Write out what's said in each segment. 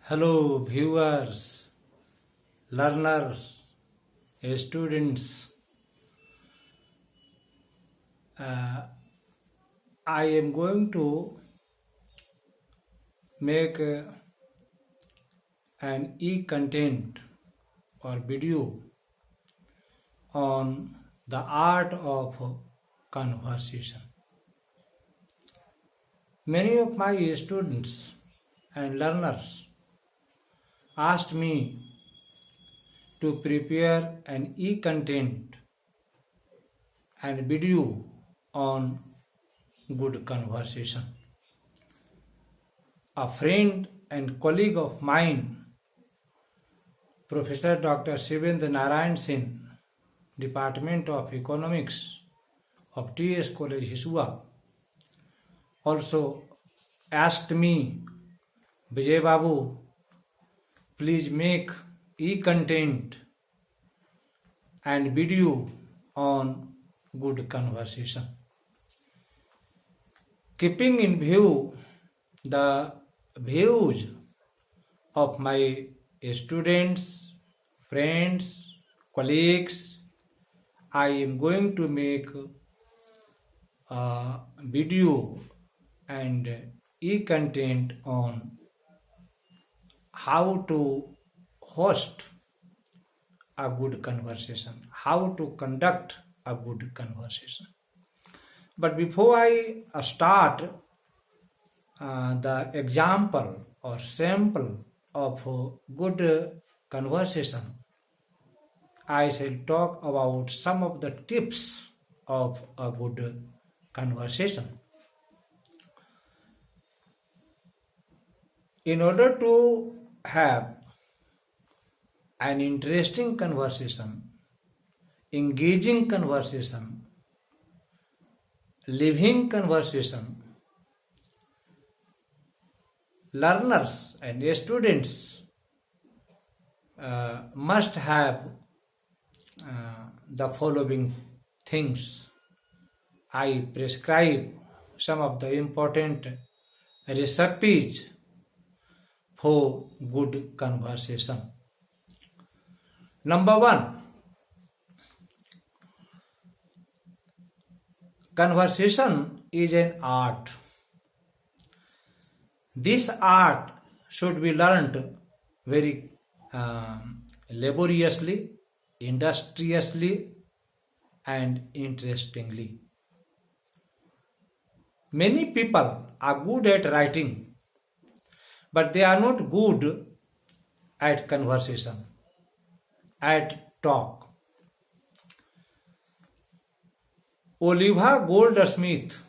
Hello, viewers, learners, students. Uh, I am going to make an e-content or video on the art of conversation. Many of my students and learners asked me to prepare an e-content and video on good conversation. A friend and colleague of mine, Professor Dr. Shivendra Narayan Singh, Department of Economics of TS College Hisua, also asked me, Vijay Babu, please make e-content and video on good conversation. Keeping in view the views of my students, friends, colleagues, I am going to make a video and e-content on how to host a good conversation, how to conduct a good conversation. But before I start the example or sample of good conversation, I shall talk about some of the tips of a good conversation. In order to have an interesting conversation, engaging conversation, living conversation, learners and students must have the following things. I prescribe some of the important recipes for good conversation. Number one, conversation is an art. This art should be learned very laboriously, industriously, and interestingly. Many people are good at writing, but they are not good at conversation, at talk. Oliver Goldsmith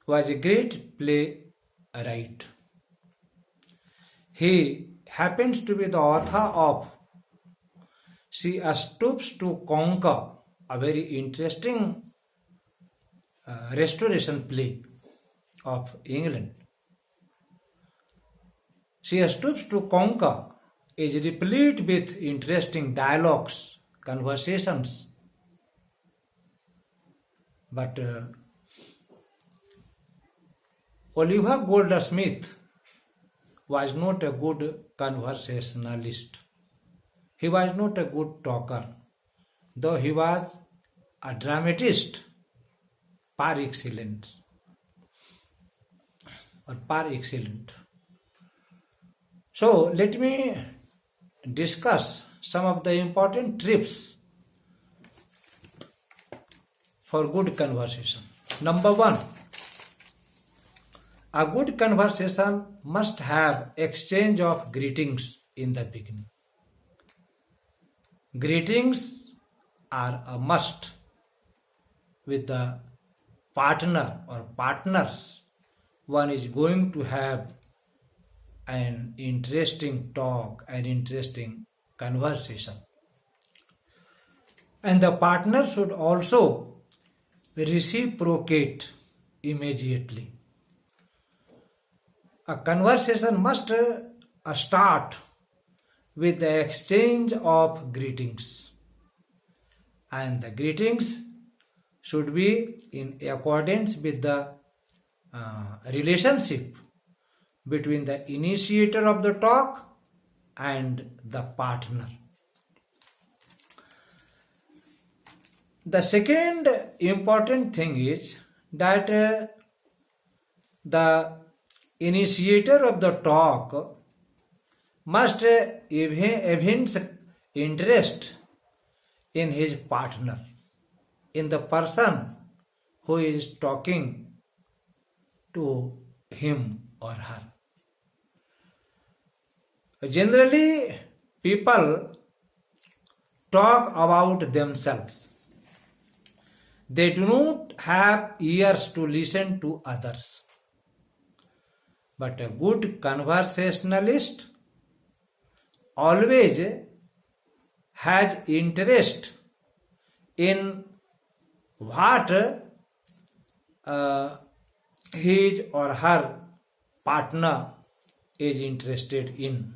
was a great playwright. He happens to be the author of She Stoops to Conquer, a very interesting restoration play of England. She Stoops to Conquer is replete with interesting dialogues, conversations. But Oliver Goldsmith was not a good conversationalist. He was not a good talker, though he was a dramatist par excellence. So let me discuss some of the important tips for good conversation. Number one, a good conversation must have exchange of greetings in the beginning. Greetings are a must with the partner or partners. One is going to have an interesting talk, an interesting conversation. And the partner should also reciprocate immediately. A conversation must start with the exchange of greetings, and the greetings should be in accordance with the relationship between the initiator of the talk and the partner. The second important thing is that the initiator of the talk must evince interest in his partner, in the person who is talking to him or her. Generally, people talk about themselves. They do not have ears to listen to others. But a good conversationalist always has interest in what his or her partner is interested in.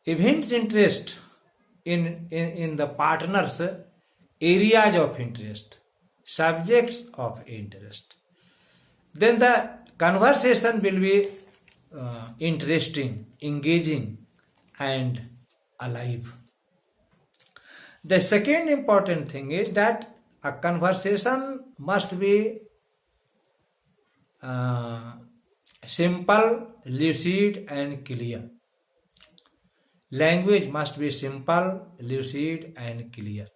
Evince interest in the partner's areas of interest, subjects of interest. Then the conversation will be interesting, engaging, and alive. The second important thing is that a conversation must be simple, lucid, and clear. Language must be simple, lucid, and clear.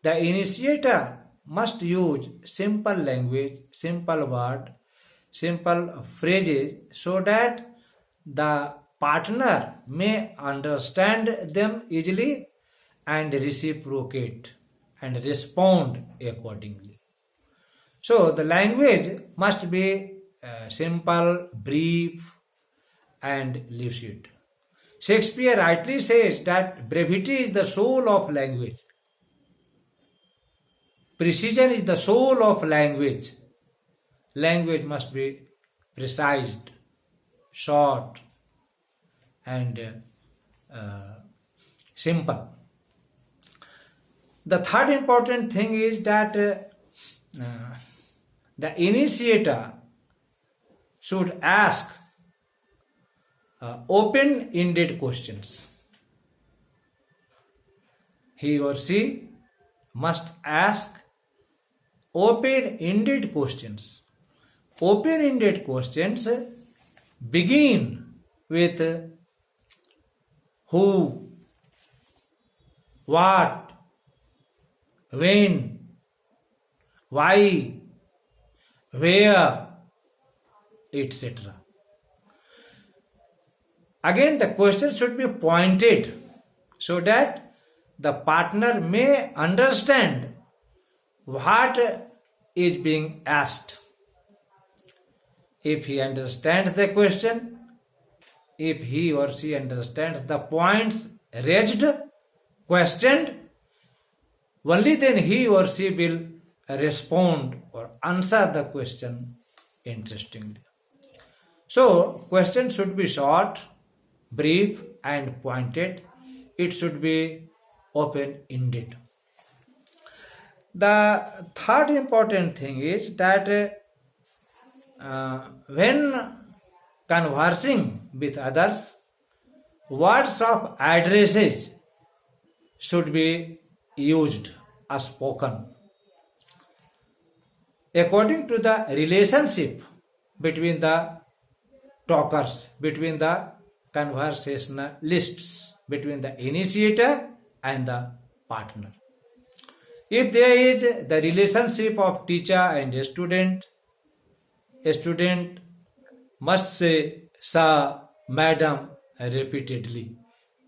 The initiator must use simple language, simple word, simple phrases so that the partner may understand them easily and reciprocate and respond accordingly. So the language must be simple, brief, and lucid. Shakespeare rightly says that brevity is the soul of language. Precision is the soul of language. Language must be precise, short, and simple. The third important thing is that the initiator should ask open-ended questions. He or she must ask open-ended questions. Open-ended questions begin with who, what, when, why, where, etc. Again, the question should be pointed so that the partner may understand what is being asked. If he understands the question, if he or she understands the points raised, questioned, only then he or she will respond or answer the question interestingly. So, question should be short, brief, and pointed. It should be open-ended. The third important thing is that when conversing with others, words of addresses should be used as spoken. According to the relationship between the talkers, between the conversationalists, between the initiator and the partner. If there is the relationship of teacher and a student must say sir, madam repeatedly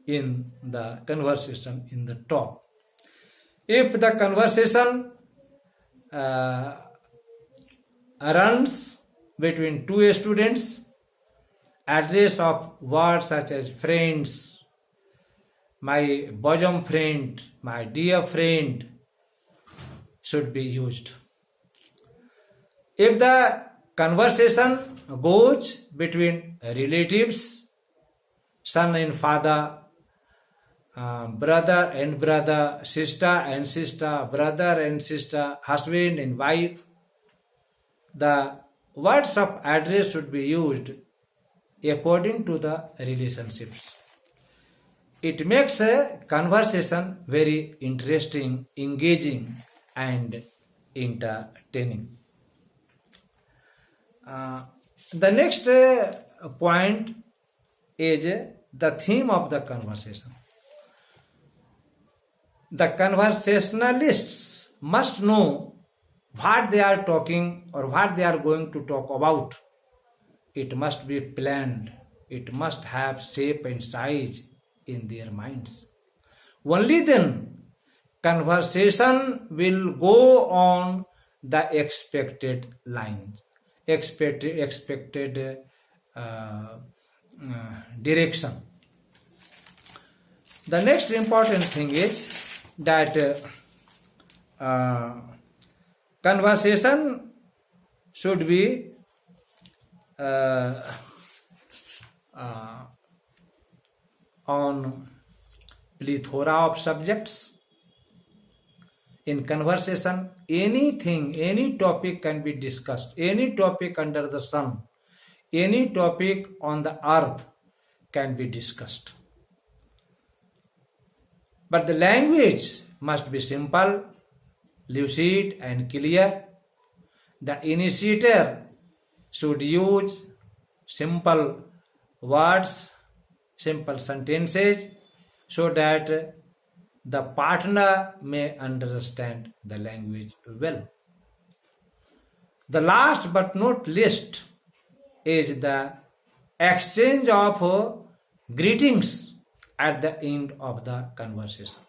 in the conversation, in the talk. If the conversation runs between two students, address of words such as friends, my bosom friend, my dear friend should be used. If the conversation goes between relatives, son and father, brother and brother, sister and sister, brother and sister, husband and wife, the words of address should be used according to the relationships. It makes a conversation very interesting, engaging, and entertaining. The next point is the theme of the conversation. The conversationalists must know what they are talking or what they are going to talk about. It must be planned. It must have shape and size in their minds. Only then conversation will go on the expected lines, expected direction. The next important thing is that conversation should be on plethora of subjects. In conversation, anything, any topic can be discussed, any topic under the sun, any topic on the earth can be discussed. But the language must be simple, lucid, and clear. The initiator should use simple words, simple sentences, so that the partner may understand the language well. The last but not least is the exchange of greetings at the end of the conversation.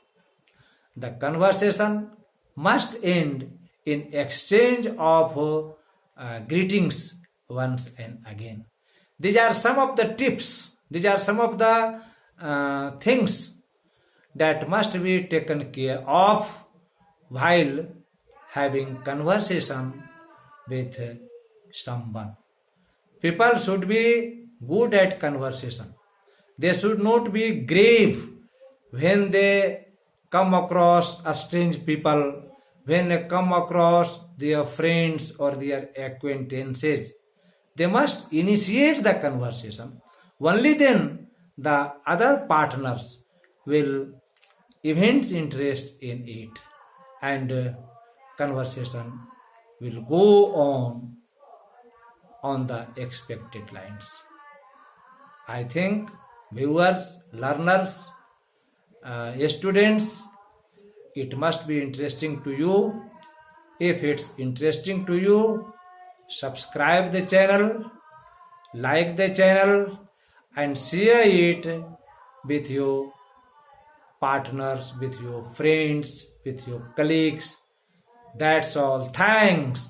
The conversation must end in exchange of greetings once and again. These are some of the tips, these are some of the things that must be taken care of while having conversation with someone. People should be good at conversation. They should not be grave when they come across a strange people, when they come across their friends or their acquaintances. They must initiate the conversation. Only then the other partners will evince interest in it, and conversation will go on the expected lines. I think viewers, learners, students, it must be interesting to you. If it's interesting to you, subscribe the channel, like the channel, and share it with your partners, with your friends, with your colleagues. That's all. Thanks.